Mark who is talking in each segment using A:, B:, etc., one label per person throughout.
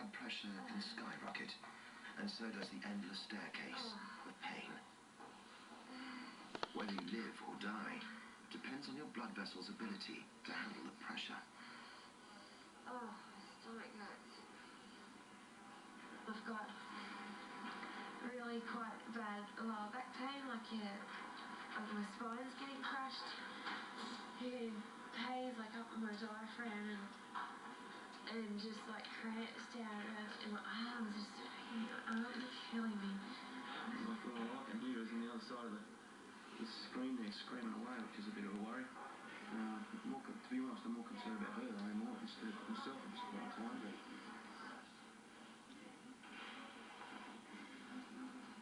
A: blood pressure can skyrocket, and so does the endless staircase of pain. Whether you live or die depends on your blood vessel's ability to handle the pressure.
B: Oh, my stomach hurts. I've got really quite bad lower back pain, like my spine's getting crushed. Getting pains like up my diaphragm and just like cramps down in my arms. My arms are killing me.
C: Like all I can hear is on the other side of the screen there screaming away, which is a bit of a worry. To be honest, I'm more concerned about her than I am myself at this point in time.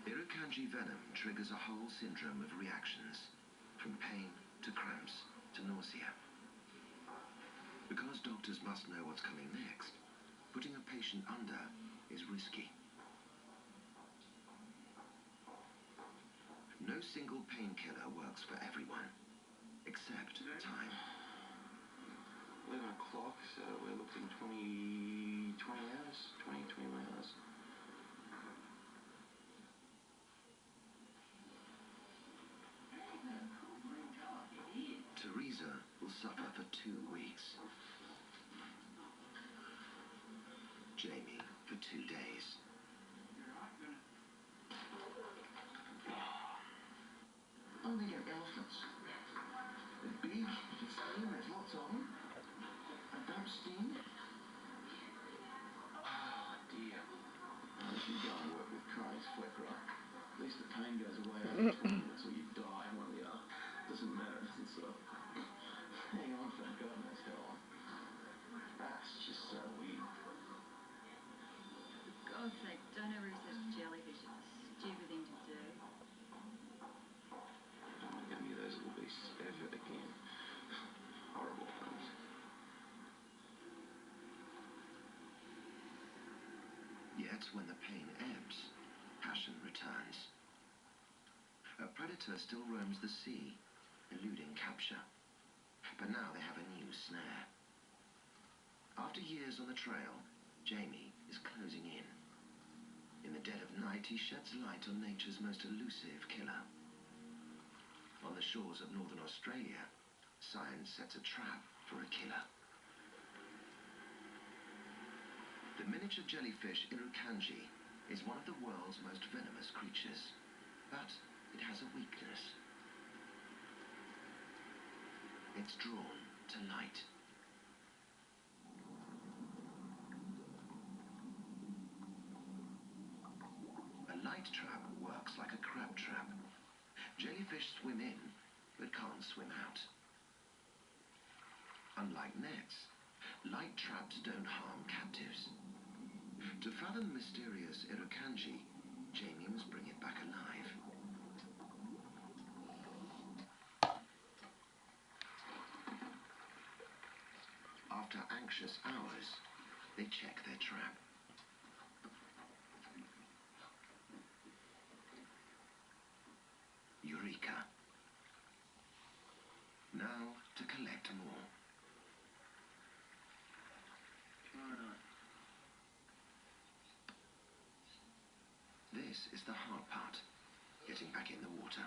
A: Irukandji venom triggers a whole syndrome of reactions, from pain to cramps to nausea. Because doctors must know what's coming next, putting a patient under is risky. No single painkiller works for everyone, except time.
C: 11 o'clock, so we're looking 21 hours.
A: Teresa will suffer for 2 weeks. Jamie for 2 days.
C: I'm thinking elephants. They're big, you can see them, there's lots of them. They don't sting. Oh dear. If you go and work with Craig's Fleckra, at least the pain goes away after 20 minutes or you die, one or the other. Doesn't matter, it's sort of hang on for God knows how long. That's just so weird.
D: For God's sake, don't ever research jellyfish. It's a stupid thing to do.
C: Don't make any of those little beasts ever again. Horrible things.
A: Yet when the pain ebbs, passion returns. A predator still roams the sea, eluding capture. But now they have a new snare. After years on the trail, Jamie is closing in. In the dead of night, he sheds light on nature's most elusive killer. On the shores of northern Australia, science sets a trap for a killer. The miniature jellyfish Irukandji is one of the world's most venomous creatures, but it has a weakness. It's drawn to light. A light trap works like a crab trap. Jellyfish swim in, but can't swim out. Unlike nets, light traps don't harm captives. To fathom the mysterious Irukandji, Jamie must bring it back alive. After anxious hours, they check their trap. Eureka. Now to collect more. This is the hard part, getting back in the water.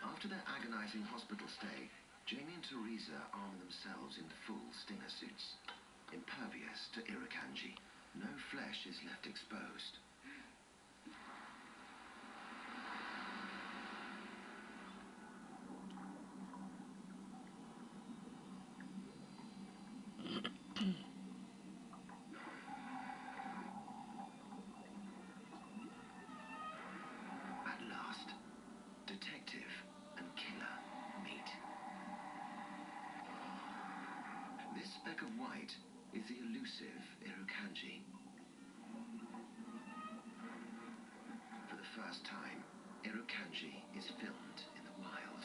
A: After their agonizing hospital stay, Jamie and Teresa arm themselves in full stinger suits, impervious to Irukandji. No flesh is left exposed. At last, detective and killer meet. This speck of white is the elusive Irukandji. For the first time, Irukandji is filmed in the wild.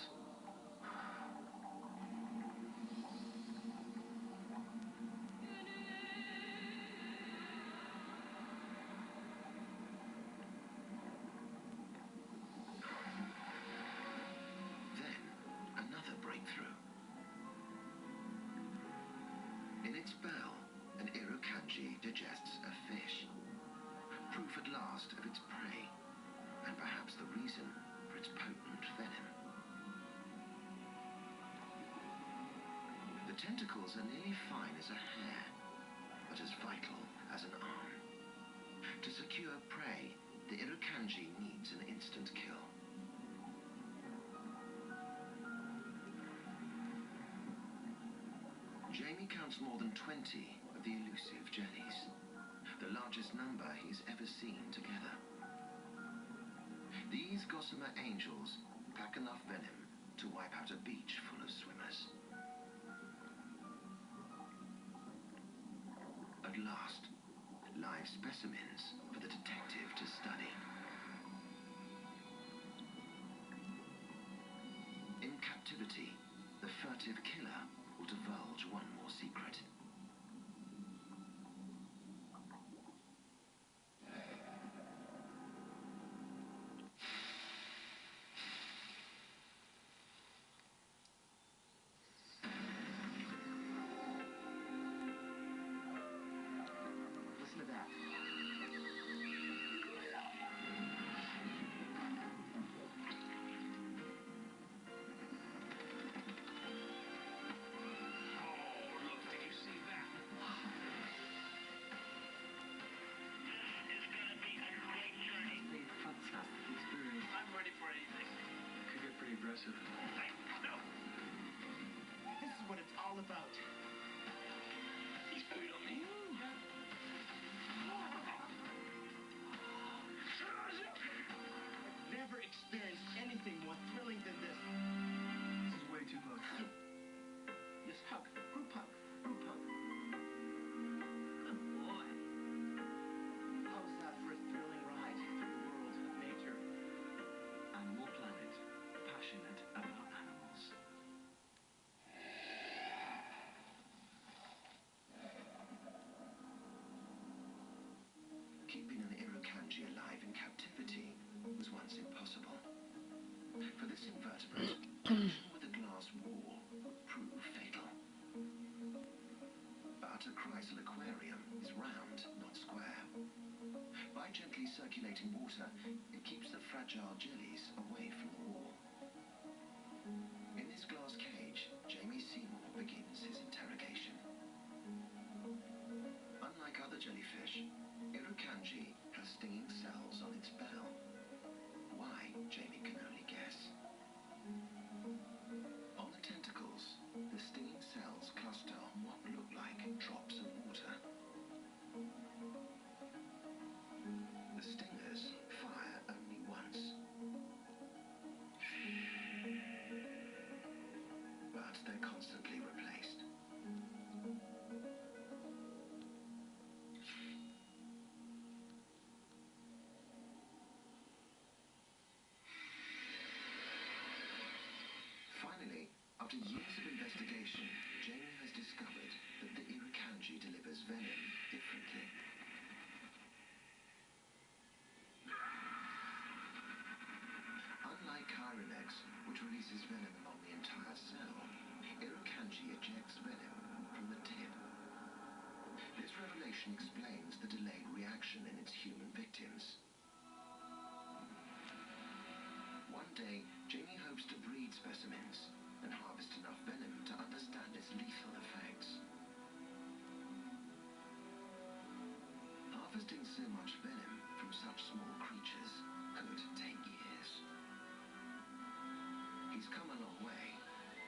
A: Then, another breakthrough. In its bell, an The tentacles are nearly fine as a hair, but as vital as an arm. To secure prey, the Irukandji needs an instant kill. Jamie counts more than 20 of the elusive jellies, the largest number he's ever seen together. These gossamer angels pack enough venom to wipe out a beach full of swimmers. At last, live specimens for the detective to study. In captivity, the furtive killer will divulge one more secret.
C: Listen to that. Aggressive.
E: No! This is what it's all about. He's pooed on me. I've never experienced anything more thrilling than this.
C: This is way too close.
E: Just hug. Group hug. Group hug. Good boy. How was that for a thrilling ride through the world of nature?
C: Animal Planet. Passionate about animals.
A: Keeping an Irukandji alive in captivity was once impossible. For this invertebrate, collision with a glass wall would prove fatal. But a Chrysal aquarium is round, not square. By gently circulating water, it keeps the fragile jellies away from the wall. In this glass cage, Jamie Seymour begins his interrogation. Unlike other jellyfish, Irukandji has stinging cells on its bell. Why, Jamie can only guess. On the tentacles, the stinging cells cluster on what look like drops of water. The stingers fire only once. But they're constantly replaced. Finally, after years of investigation, Jamie has discovered that the Irukandji delivers venom differently. Unlike Chironex, which releases venom along the entire cell, Irukandji ejects venom from the tip. This revelation explains the delayed reaction in its human victims. One day, Jamie hopes to breed specimens and harvest enough venom to understand its lethal effects. Harvesting so much venom from such small creatures could take years. He's come a long way,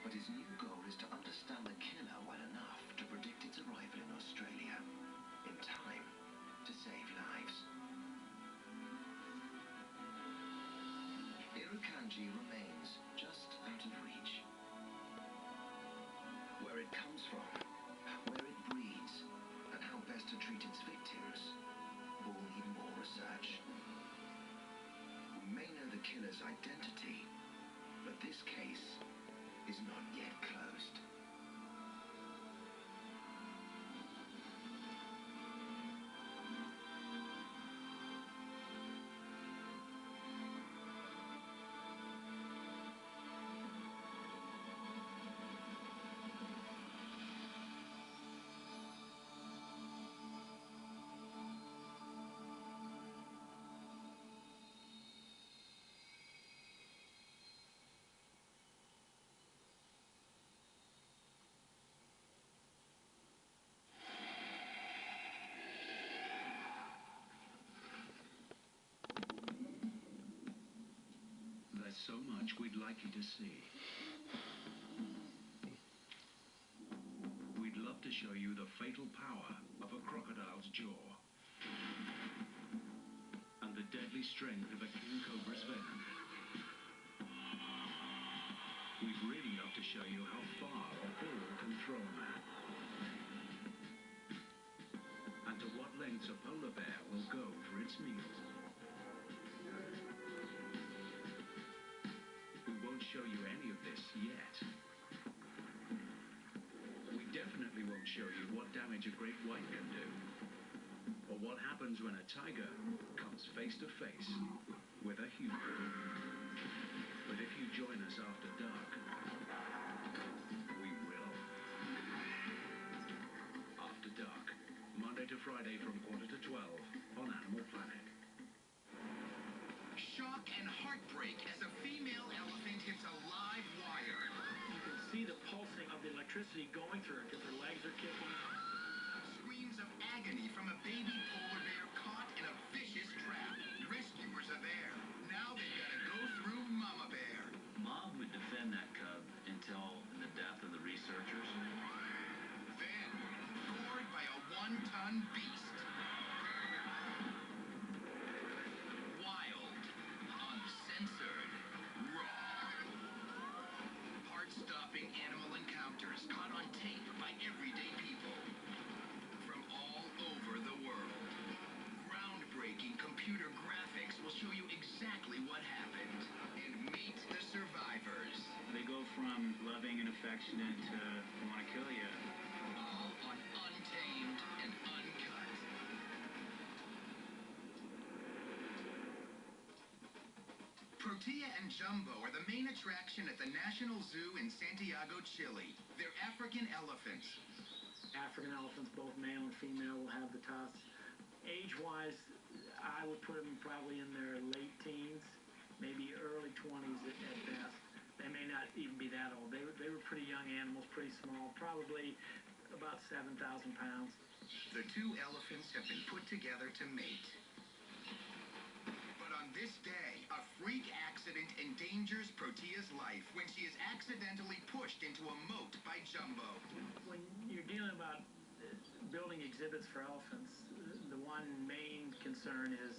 A: but his new goal is to understand the killer well enough to predict its arrival in Australia, in time to save lives. Irukandji remains just out of reach. Where it comes from, where it breeds, and how best to treat its victims all need more research. We may know the killer's identity, but this case is not yet closed.
F: much we'd like you to see. We'd love to show you the fatal power of a crocodile's jaw and the deadly strength of a king cobra's venom. We'd really love to show you how far a bull can throw a man, and to what lengths a polar bear will go for its meal. We won't show you any of this yet. We definitely won't show you what damage a great white can do, or what happens when a tiger comes face to face with a human. But if you join us after dark, we will. After Dark, Monday to Friday from 11:45 on Animal Planet.
G: Shock and heartbreak as a female elephant hits a live wire.
H: You can see the pulsing of the electricity going through her because her legs are kicking.
G: Screams of agony from a baby polar bear caught in a vicious trap. Rescuers are there. Now they've got to go through Mama Bear.
C: Mom would defend that cub until the death of the researchers.
G: Then, gored by a one-ton beast. Wild, uncensored, raw. Heart-stopping animal encounters caught on tape by everyday people from all over the world. Groundbreaking computer graphics will show you exactly what happened and meet the survivors.
C: They go from loving and affectionate to I want to kill you.
G: All on Untamed and Uncut. Protea and Jumbo are the main attraction at the National Zoo in Santiago, Chile. They're African elephants.
H: African elephants, both male and female, will have the tusks. Age-wise, I would put them probably in their late teens, maybe early 20s at best. They may not even be that old. They were pretty young animals, pretty small, probably about 7,000 pounds.
G: The two elephants have been put together to mate. But on this day, a freak accident endangers Protea's life when she is accidentally pushed into a moat by Jumbo.
H: When you're dealing about building exhibits for elephants, the one main concern is